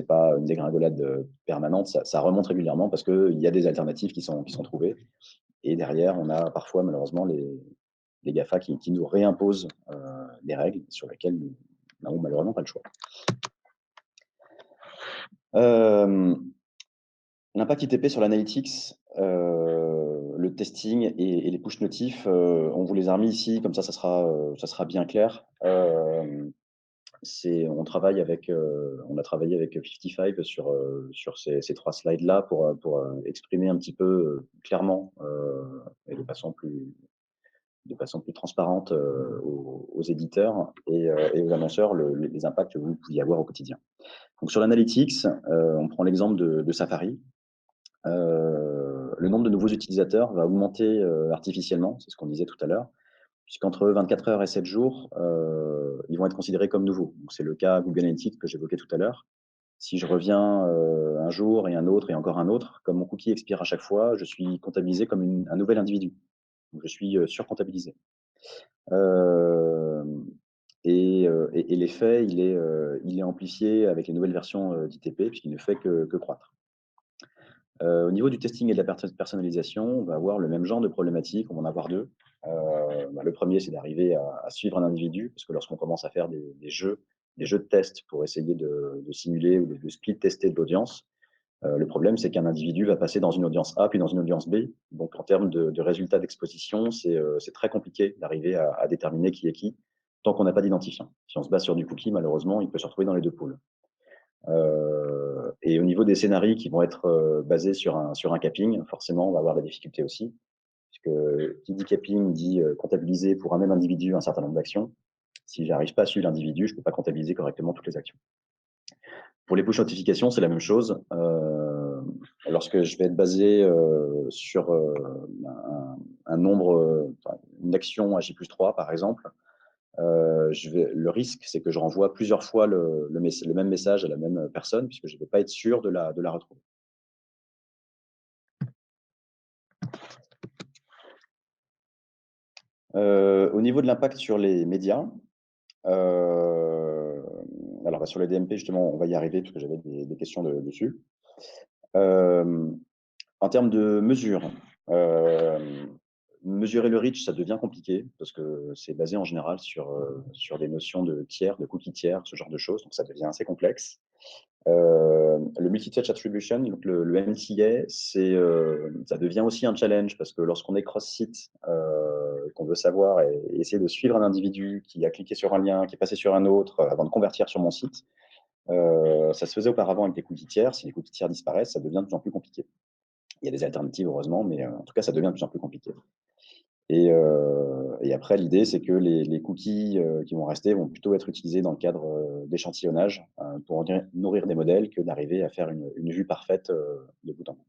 pas une dégringolade permanente, ça remonte régulièrement parce qu'il y a des alternatives qui sont trouvées. Et derrière, on a parfois malheureusement les GAFA qui nous réimposent des règles sur lesquelles nous n'avons malheureusement pas le choix. L'impact ITP sur l'analytics, le testing et les push notifs, on vous les a remis ici, comme ça sera bien clair. On a travaillé avec 55 sur ces trois slides-là pour exprimer un petit peu clairement et de façon plus transparente aux éditeurs et aux annonceurs les impacts que vous pouviez avoir au quotidien. Donc sur l'analytics, on prend l'exemple de Safari. Le nombre de nouveaux utilisateurs va augmenter artificiellement, c'est ce qu'on disait tout à l'heure, puisqu'entre 24 heures et 7 jours, ils vont être considérés comme nouveaux. Donc, c'est le cas Google Analytics que j'évoquais tout à l'heure. Si je reviens un jour et un autre et encore un autre, comme mon cookie expire à chaque fois, je suis comptabilisé comme un nouvel individu. Donc, je suis surcomptabilisé. Et l'effet, il est amplifié avec les nouvelles versions d'ITP, puisqu'il ne fait que croître. Au niveau du testing et de la personnalisation, on va avoir le même genre de problématique, on va en avoir deux. Le premier, c'est d'arriver à suivre un individu, parce que lorsqu'on commence à faire des jeux de test pour essayer de simuler ou de split tester de l'audience, Le problème, c'est qu'un individu va passer dans une audience A, puis dans une audience B. Donc, en termes de résultats d'exposition, c'est très compliqué d'arriver à déterminer qui est qui, tant qu'on n'a pas d'identifiant. Si on se base sur du cookie, malheureusement, il peut se retrouver dans les 2 poules. Et au niveau des scénarios qui vont être, basés sur un capping, forcément, on va avoir des difficultés aussi, puisque qui dit capping dit, comptabiliser pour un même individu un certain nombre d'actions. Si j'arrive pas à suivre l'individu, je peux pas comptabiliser correctement toutes les actions. Pour les push notifications, c'est la même chose. Lorsque je vais être basé sur un nombre, enfin, une action à J+3 par exemple, le risque, c'est que je renvoie plusieurs fois le même message à la même personne, puisque je ne vais pas être sûr de la retrouver. Au niveau de l'impact sur les médias, euh, alors sur les DMP, justement, on va y arriver, parce que j'avais des questions dessus. Euh, En termes de mesure, mesurer le reach, ça devient compliqué parce que c'est basé en général sur des notions de tiers, de cookies tiers, ce genre de choses, donc ça devient assez complexe. Le multi-touch attribution, donc le MTA, ça devient aussi un challenge parce que lorsqu'on est cross-site, qu'on veut savoir et essayer de suivre un individu qui a cliqué sur un lien, qui est passé sur un autre avant de convertir sur mon site, ça se faisait auparavant avec des cookies tiers. Si les cookies tiers disparaissent, ça devient de plus en plus compliqué. Il y a des alternatives, heureusement, mais en tout cas, ça devient de plus en plus compliqué. Et après, l'idée, c'est que les cookies qui vont rester vont plutôt être utilisés dans le cadre d'échantillonnage pour nourrir des modèles que d'arriver à faire une vue parfaite de bout en bout.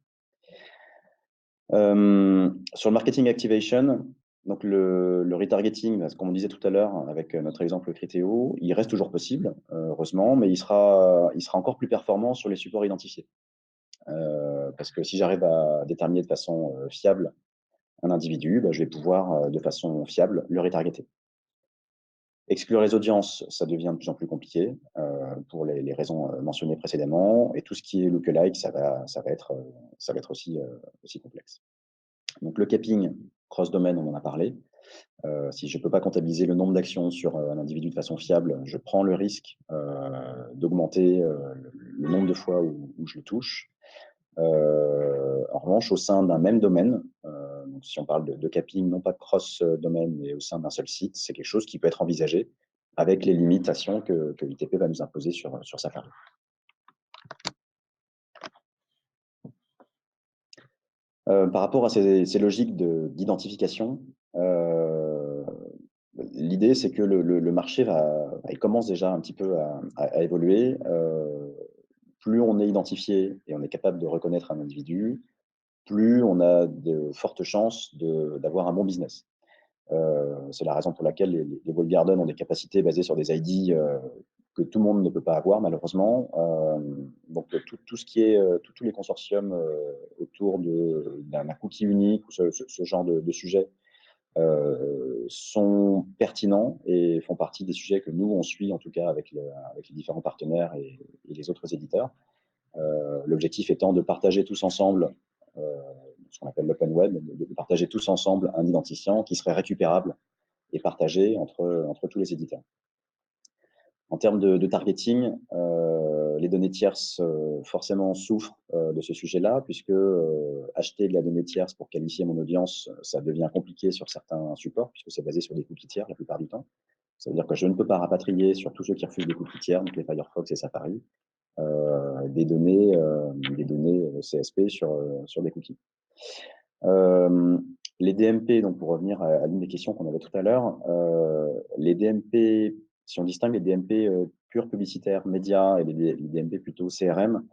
Sur le marketing activation, donc le retargeting, comme on disait tout à l'heure avec notre exemple Criteo, il reste toujours possible, heureusement, mais il sera encore plus performant sur les supports identifiés. Parce que si j'arrive à déterminer de façon fiable un individu, je vais pouvoir de façon fiable le retargeter. Exclure les audiences, ça devient de plus en plus compliqué pour les raisons mentionnées précédemment. Et tout ce qui est lookalike, ça va être aussi complexe. Donc le capping cross-domaine, on en a parlé. Si je ne peux pas comptabiliser le nombre d'actions sur un individu de façon fiable, je prends le risque d'augmenter le nombre de fois où je le touche. En revanche, au sein d'un même domaine, donc si on parle de capping, non pas de cross-domaine, mais au sein d'un seul site, c'est quelque chose qui peut être envisagé avec les limitations que l'ITP va nous imposer sur Safari. Par rapport à ces logiques d'identification, l'idée, c'est que le marché il commence déjà un petit peu à évoluer. Plus on est identifié et on est capable de reconnaître un individu, plus on a de fortes chances d'avoir un bon business. C'est la raison pour laquelle les walled gardens ont des capacités basées sur des ID que tout le monde ne peut pas avoir, malheureusement. Donc, tout ce qui est, tous les consortiums autour d'un cookie unique ou ce genre de sujet sont pertinents et font partie des sujets que nous, on suit, en tout cas, avec les différents partenaires et les autres éditeurs. L'objectif étant de partager tous ensemble ce qu'on appelle l'open web, de partager tous ensemble un identifiant qui serait récupérable et partagé entre tous les éditeurs. En termes de targeting, les données tierces forcément souffrent de ce sujet-là, puisque acheter de la donnée tierce pour qualifier mon audience, ça devient compliqué sur certains supports, puisque c'est basé sur des cookies tiers la plupart du temps. Ça veut dire que je ne peux pas rapatrier sur tous ceux qui refusent des cookies tiers, donc les Firefox et Safari, des données CSP sur des cookies. Les DMP, donc pour revenir à l'une des questions qu'on avait tout à l'heure, les DMP, si on distingue les DMP purs publicitaires médias et les DMP plutôt CRM,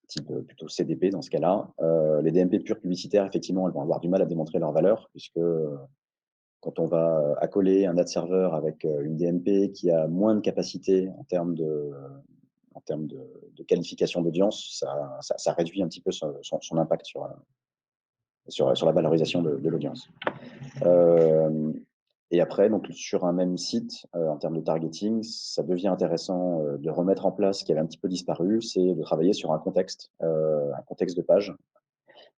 type plutôt CDP dans ce cas-là, les DMP purs publicitaires, effectivement, elles vont avoir du mal à démontrer leur valeur, puisque quand on va accoler un ad server avec une DMP qui a moins de capacité en termes de qualification d'audience, ça réduit un petit peu son impact sur la valorisation de l'audience. Et après, donc sur un même site, en termes de targeting, ça devient intéressant de remettre en place ce qui avait un petit peu disparu, c'est de travailler sur un contexte de page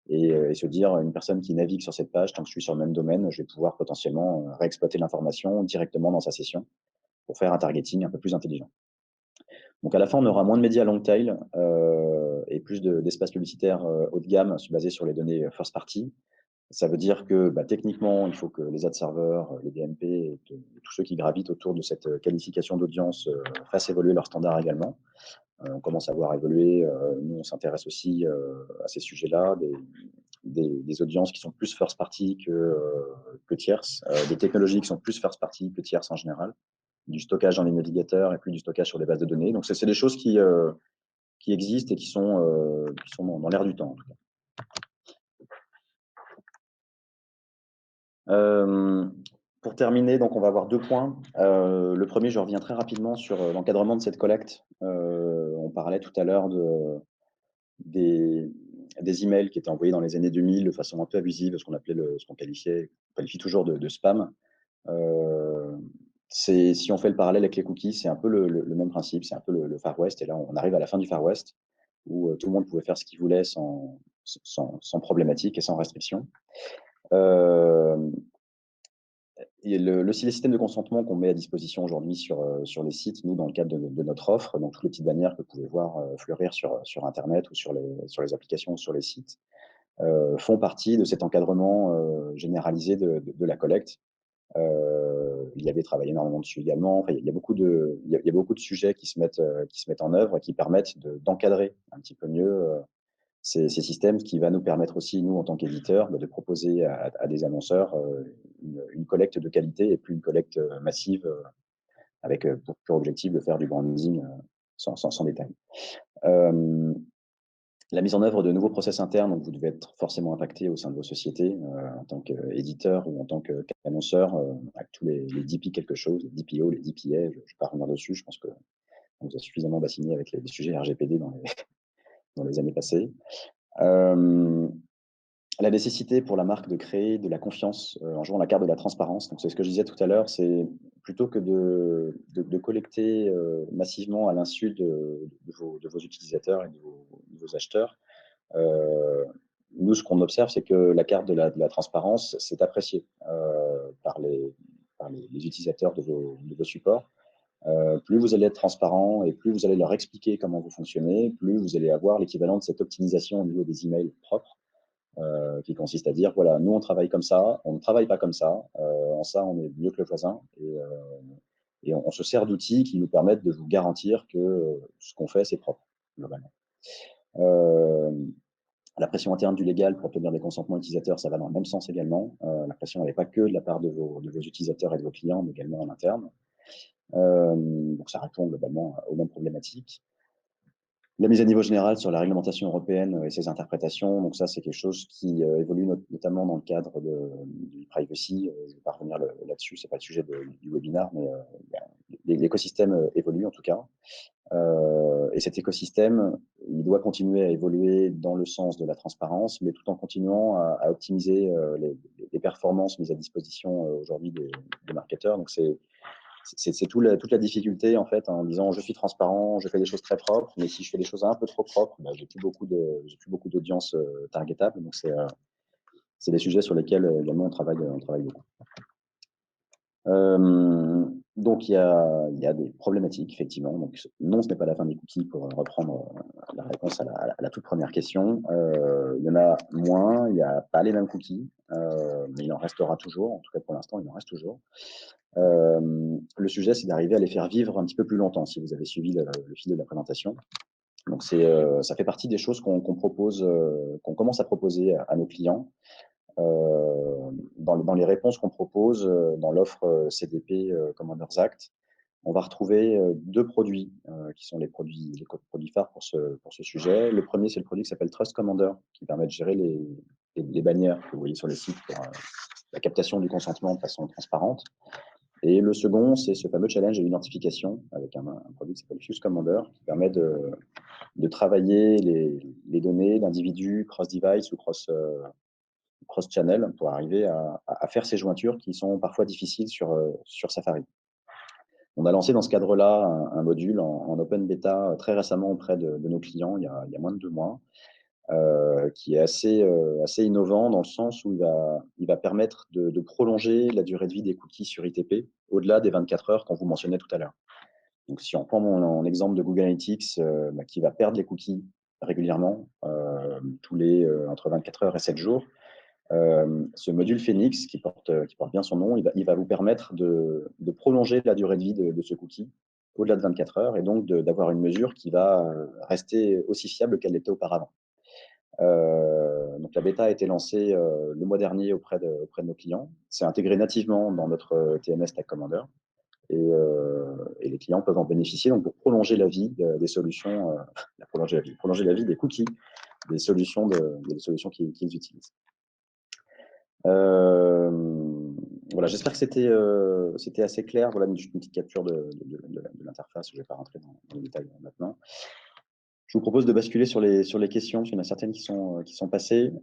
et se dire une personne qui navigue sur cette page, tant que je suis sur le même domaine, je vais pouvoir potentiellement réexploiter l'information directement dans sa session pour faire un targeting un peu plus intelligent. Donc à la fin, on aura moins de médias long tail et plus d'espace publicitaire haut de gamme basé sur les données first party. Ça veut dire que bah, techniquement, il faut que les ad serveurs, les DMP et tous ceux qui gravitent autour de cette qualification d'audience fassent évoluer leurs standards également. On commence à voir évoluer, nous on s'intéresse aussi à ces sujets-là, des audiences qui sont plus first party que tierces, des technologies qui sont plus first party que tierces en général, du stockage dans les navigateurs et plus du stockage sur des bases de données. Donc c'est des choses qui existent et qui sont dans l'air du temps en tout cas. Euh, pour terminer, donc on va avoir 2 points. Le premier, je reviens très rapidement sur l'encadrement de cette collecte. On parlait tout à l'heure des, des emails qui étaient envoyés dans les années 2000 de façon un peu abusive, ce qu'on qualifie toujours de spam. Euh, si on fait le parallèle avec les cookies, c'est un peu le même principe, c'est un peu le Far West. Et là, on arrive à la fin du Far West où tout le monde pouvait faire ce qu'il voulait sans problématique et sans restriction. Euh, et le système de consentement qu'on met à disposition aujourd'hui sur les sites, nous, dans le cadre de notre offre, donc toutes les petites bannières que vous pouvez voir fleurir sur Internet ou sur les applications ou sur les sites, font partie de cet encadrement généralisé de la collecte. Il y avait travaillé énormément dessus également. Enfin, il y a beaucoup de sujets qui se mettent en œuvre et qui permettent d'encadrer un petit peu mieux ces systèmes, ce qui va nous permettre aussi, nous, en tant qu'éditeurs, de proposer à des annonceurs une collecte de qualité et plus une collecte massive avec pour objectif de faire du branding sans détail. Euh, la mise en œuvre de nouveaux process internes, donc vous devez être forcément impacté au sein de vos sociétés en tant qu'éditeur ou en tant qu'annonceur, avec tous les DP quelque chose, les DPO, les DPA, je ne vais pas revenir dessus, je pense que on vous a suffisamment bassiné avec les sujets RGPD dans les années passées. La nécessité pour la marque de créer de la confiance en jouant la carte de la transparence. Donc, c'est ce que je disais tout à l'heure, c'est plutôt que de collecter massivement à l'insu de vos utilisateurs et de vos acheteurs. Euh, Nous, ce qu'on observe, c'est que la carte de la transparence, c'est apprécié par les utilisateurs de vos supports. Plus vous allez être transparent et plus vous allez leur expliquer comment vous fonctionnez, plus vous allez avoir l'équivalent de cette optimisation au niveau des emails propres qui consiste à dire, voilà, nous, on travaille comme ça, on ne travaille pas comme ça, en ça, on est mieux que le voisin, et on se sert d'outils qui nous permettent de vous garantir que ce qu'on fait, c'est propre, globalement. Euh, la pression interne du légal pour obtenir des consentements utilisateurs, ça va dans le même sens également. La pression n'est pas que de la part de vos utilisateurs et de vos clients, mais également en interne. Donc ça répond globalement aux mêmes problématiques. La mise à niveau général sur la réglementation européenne et ses interprétations, donc ça, c'est quelque chose qui évolue notamment dans le cadre du privacy. Je ne vais pas revenir là-dessus, c'est pas le sujet du webinaire, mais l'écosystème évolue en tout cas. Et cet écosystème, il doit continuer à évoluer dans le sens de la transparence, mais tout en continuant à optimiser les performances mises à disposition aujourd'hui des marketeurs. Donc c'est toute la difficulté en fait en disant je suis transparent, je fais des choses très propres, mais si je fais des choses un peu trop propres, bah, j'ai plus beaucoup d'audience targetable. Donc c'est des sujets sur lesquels également on travaille beaucoup. Donc il y a des problématiques effectivement. Donc non, ce n'est pas la fin des cookies pour reprendre la réponse à la toute première question. Il y en a moins, il n'y a pas les mêmes cookies, mais il en restera toujours. En tout cas pour l'instant, il en reste toujours. Le sujet, c'est d'arriver à les faire vivre un petit peu plus longtemps, si vous avez suivi le fil de la présentation. Donc, ça fait partie des choses qu'on propose, qu'on commence à proposer à nos clients. Dans les réponses qu'on propose dans l'offre CDP Commanders Act, on va retrouver 2 produits qui sont les produits phares pour ce sujet. Le premier, c'est le produit qui s'appelle Trust Commander, qui permet de gérer les bannières que vous voyez sur le site pour la captation du consentement de façon transparente. Et le second, c'est ce fameux challenge de l'identification avec un produit qui s'appelle Fuse Commander, qui permet de travailler les données d'individus cross-device ou cross-channel pour arriver à faire ces jointures qui sont parfois difficiles sur Safari. On a lancé dans ce cadre-là un module en open beta très récemment auprès de nos clients, il y a moins de 2 mois, qui est assez innovant dans le sens où il va permettre de prolonger la durée de vie des cookies sur ITP au-delà des 24 heures qu'on vous mentionnait tout à l'heure. Donc si on prend mon exemple de Google Analytics, qui va perdre les cookies régulièrement, tous les, entre 24 heures et 7 jours, ce module Phoenix qui porte bien son nom, il va vous permettre de prolonger la durée de vie de ce cookie au-delà de 24 heures et donc d'avoir une mesure qui va, rester aussi fiable qu'elle l'était auparavant. Donc la bêta a été lancée, le mois dernier auprès de nos clients. C'est intégré nativement dans notre, TMS Tag Commander et les clients peuvent en bénéficier donc pour prolonger la vie, des solutions, prolonger la vie des cookies, des solutions qu'ils utilisent. Voilà, j'espère que c'était assez clair. Voilà, juste une petite capture de l'interface. Je ne vais pas rentrer dans les détails maintenant. Je vous propose de basculer sur les questions, parce qu'il y en a certaines qui sont passées.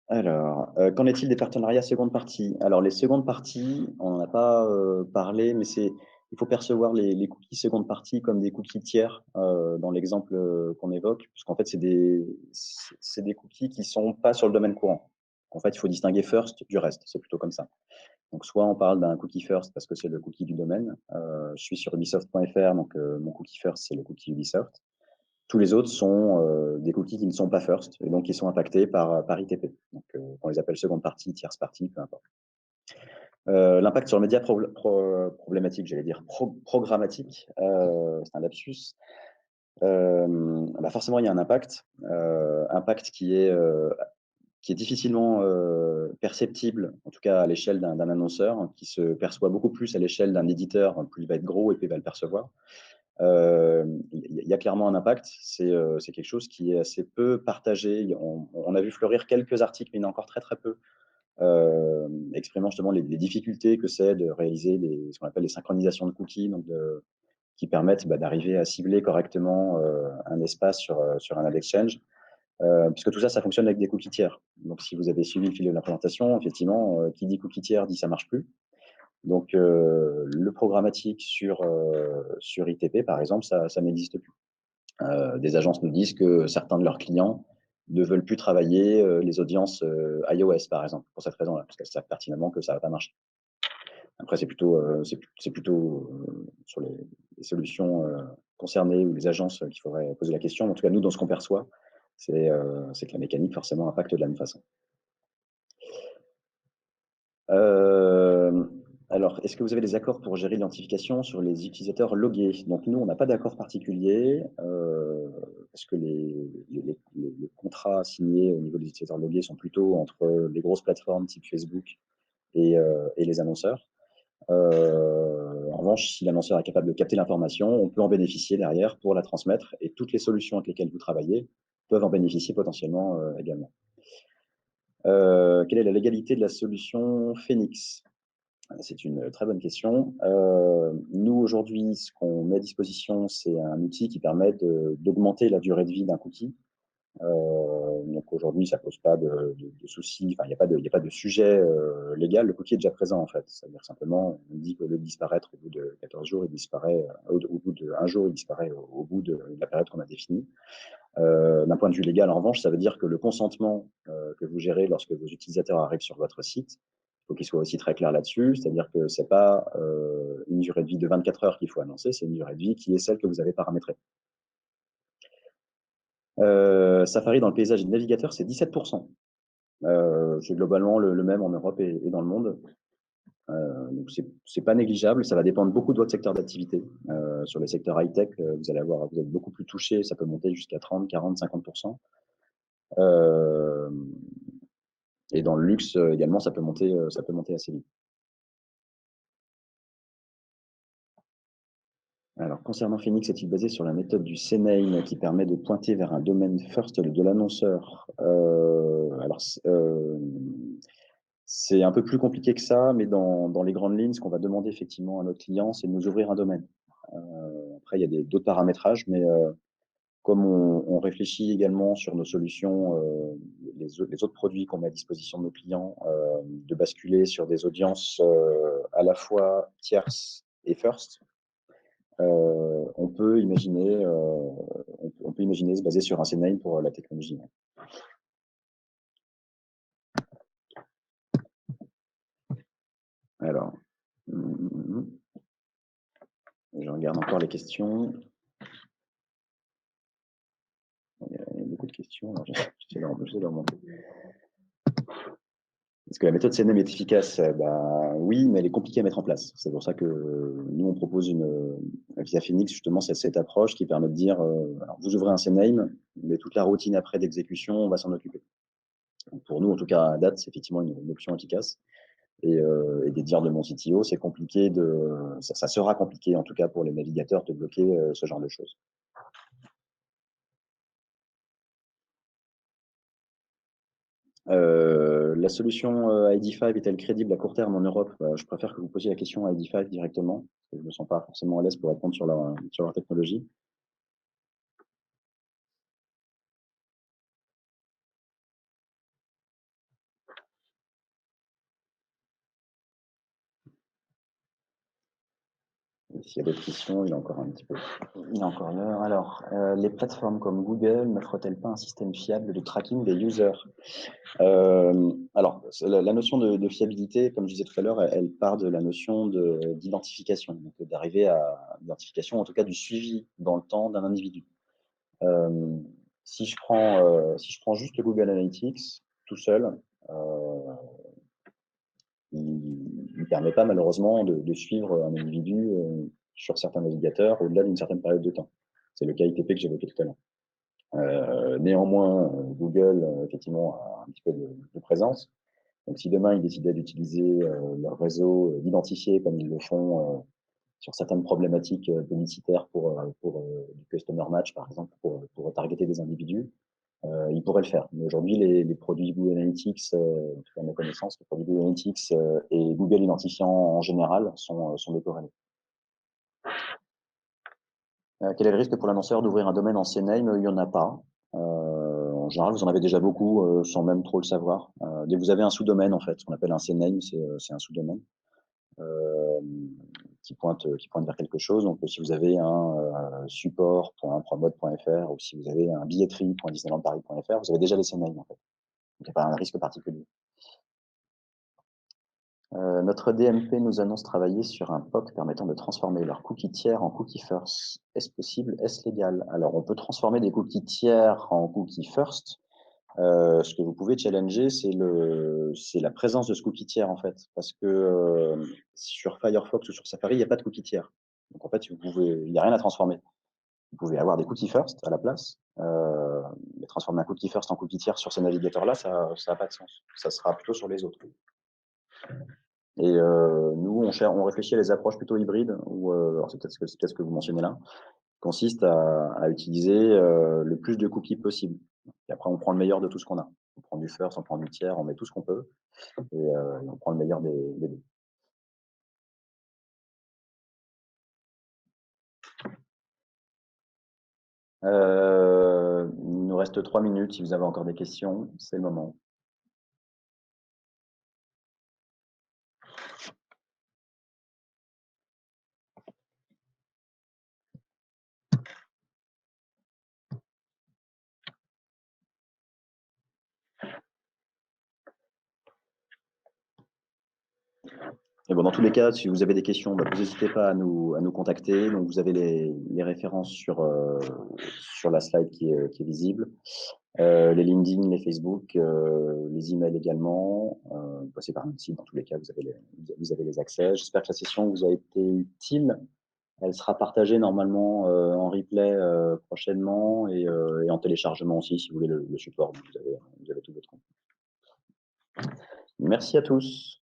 Alors, qu'en est-il des partenariats seconde partie? Alors, les secondes parties, on n'en a pas parlé, mais il faut percevoir les cookies seconde partie comme des cookies tiers dans l'exemple qu'on évoque, puisqu'en fait, c'est des cookies qui ne sont pas sur le domaine courant. En fait, il faut distinguer first du reste, c'est plutôt comme ça. Donc, soit on parle d'un cookie first parce que c'est le cookie du domaine. Je suis sur ubisoft.fr, donc mon cookie first, c'est le cookie Ubisoft. Tous les autres sont des cookies qui ne sont pas first et donc qui sont impactés par ITP. Donc, on les appelle seconde partie, tierce partie, peu importe. L'impact sur le média problématique, j'allais dire programmatique, c'est un lapsus. Forcément, il y a un impact qui est difficilement perceptible, en tout cas à l'échelle d'un annonceur, qui se perçoit beaucoup plus à l'échelle d'un éditeur, plus il va être gros et plus il va le percevoir. Il y a clairement un impact. C'est quelque chose qui est assez peu partagé. On a vu fleurir quelques articles, mais il y en a encore très très peu, exprimant justement les difficultés que c'est de réaliser ce qu'on appelle les synchronisations de cookies, donc qui permettent d'arriver à cibler correctement un espace sur un ad exchange. Puisque tout ça, ça fonctionne avec des cookies tiers. Donc, si vous avez suivi le fil de la présentation, effectivement, qui dit cookie tiers dit ça marche plus. Donc, le programmatique sur ITP, par exemple, ça n'existe plus. Des agences nous disent que certains de leurs clients ne veulent plus travailler les audiences iOS, par exemple, pour cette raison-là, parce qu'elles savent pertinemment que ça ne va pas marcher. Après, c'est plutôt sur les solutions concernées ou les agences qu'il faudrait poser la question. En tout cas, nous, dans ce qu'on perçoit, c'est que la mécanique, forcément, impacte de la même façon. Alors, est-ce que vous avez des accords pour gérer l'identification sur les utilisateurs logués? Donc, nous, on n'a pas d'accord particulier parce que les contrats signés au niveau des utilisateurs logués sont plutôt entre les grosses plateformes type Facebook et les annonceurs. En revanche, si l'annonceur est capable de capter l'information, on peut en bénéficier derrière pour la transmettre et toutes les solutions avec lesquelles vous travaillez peuvent en bénéficier potentiellement également. Quelle est la légalité de la solution Phoenix? C'est une très bonne question. Nous, aujourd'hui, ce qu'on met à disposition, c'est un outil qui permet d'augmenter la durée de vie d'un cookie. Donc aujourd'hui, ça pose pas de soucis. Enfin, il n'y a pas de sujet légal. Le cookie est déjà présent en fait. C'est-à-dire simplement, on dit que le disparaître au bout de 14 jours, il disparaît au bout d'un jour, il disparaît au bout de la période qu'on a définie. D'un point de vue légal, en revanche, ça veut dire que le consentement que vous gérez lorsque vos utilisateurs arrivent sur votre site, il faut qu'il soit aussi très clair là-dessus. C'est-à-dire que c'est pas une durée de vie de 24 heures qu'il faut annoncer, c'est une durée de vie qui est celle que vous avez paramétrée. Safari dans le paysage des navigateurs, c'est 17%. C'est globalement le même en Europe et dans le monde. Donc c'est pas négligeable. Ça va dépendre beaucoup de votre secteur d'activité. Sur les secteurs high-tech, vous êtes beaucoup plus touché. Ça peut monter jusqu'à 30, 40, 50%. Et dans le luxe également, ça peut monter assez vite. Alors, concernant Phoenix, est-il basé sur la méthode du CNAME qui permet de pointer vers un domaine first de l'annonceur? Alors, c'est un peu plus compliqué que ça, mais dans les grandes lignes, ce qu'on va demander effectivement à notre client, c'est de nous ouvrir un domaine. Après, il y a d'autres paramétrages, mais comme on réfléchit également sur nos solutions, les autres produits qu'on met à disposition de nos clients, de basculer sur des audiences à la fois tierces et first, on peut imaginer se baser sur un CNAME pour la technologie. Alors, Je regarde encore les questions. Il y a beaucoup de questions, alors j'essaie de remonter. Est-ce que la méthode CNM est efficace? Bah, oui, mais elle est compliquée à mettre en place. C'est pour ça que nous, on propose via Phoenix, justement, cette approche qui permet de dire, alors vous ouvrez un CNAME, mais toute la routine après d'exécution, on va s'en occuper. Donc pour nous, en tout cas, à date, c'est effectivement une option efficace. Et des dires de mon CTO, c'est compliqué ça sera compliqué, en tout cas, pour les navigateurs, de bloquer ce genre de choses. La solution ID5 est-elle crédible à court terme en Europe? Je préfère que vous posiez la question à ID5 directement, parce que je ne me sens pas forcément à l'aise pour répondre sur leur technologie. Et s'il y a d'autres questions, il est encore un petit peu. Il est encore l'heure. Alors, les plateformes comme Google n'offrent-elles pas un système fiable de tracking des users? Alors, la notion de fiabilité, comme je disais tout à l'heure, elle part de la notion d'identification, donc d'arriver à l'identification, en tout cas du suivi dans le temps d'un individu. Euh, si je prends juste le Google Analytics tout seul, il ne permet pas malheureusement de suivre un individu sur certains navigateurs au-delà d'une certaine période de temps. C'est le cas ITP que j'évoquais tout à l'heure. Néanmoins, Google, effectivement, a un petit peu de présence. Donc, si demain, ils décidaient d'utiliser leur réseau, d'identifier comme ils le font sur certaines problématiques publicitaires pour du customer match, par exemple, pour targeter des individus, ils pourraient le faire. Mais aujourd'hui, les produits Google Analytics, en tout cas à ma connaissance, les produits Google Analytics et Google Identifiant en général sont décorrélés. Quel est le risque pour l'annonceur d'ouvrir un domaine en CNAME? Il n'y en a pas. En général, vous en avez déjà beaucoup sans même trop le savoir. Dès que vous avez un sous-domaine, en fait, ce qu'on appelle un CNAME, c'est un sous-domaine qui pointe vers quelque chose. Donc, si vous avez un support.promode.fr ou si vous avez un billetterie.disneylandparis.fr, vous avez déjà des CNAME, en fait. Donc, il n'y a pas un risque particulier. Notre DMP nous annonce travailler sur un POC permettant de transformer leurs cookies tiers en cookies first. Est-ce possible? Est-ce légal? Alors, on peut transformer des cookies tiers en cookies first. Ce que vous pouvez challenger, c'est la présence de ce cookie tiers, en fait. Parce que sur Firefox ou sur Safari, il n'y a pas de cookie tiers. Donc, en fait, il n'y a rien à transformer. Vous pouvez avoir des cookies first à la place. Mais transformer un cookie first en cookie tiers sur ces navigateurs-là, ça n'a pas de sens. Ça sera plutôt sur les autres. Et nous, on réfléchit à des approches plutôt hybrides, alors c'est peut-être ce que vous mentionnez là, consiste à utiliser le plus de cookies possible. Et après, on prend le meilleur de tout ce qu'on a. On prend du first, on prend du tiers, on met tout ce qu'on peut, et on prend le meilleur des deux. Il nous reste 3 minutes. Si vous avez encore des questions, c'est le moment. Et bon, dans tous les cas, si vous avez des questions, vous n'hésitez pas à nous contacter. Donc, vous avez les références sur la slide qui est visible. Les LinkedIn, les Facebook, les emails également. Passez par notre site. Dans tous les cas, vous avez les accès. J'espère que la session vous a été utile. Elle sera partagée normalement en replay prochainement et en téléchargement aussi si vous voulez le support. Vous avez tout votre compte. Merci à tous.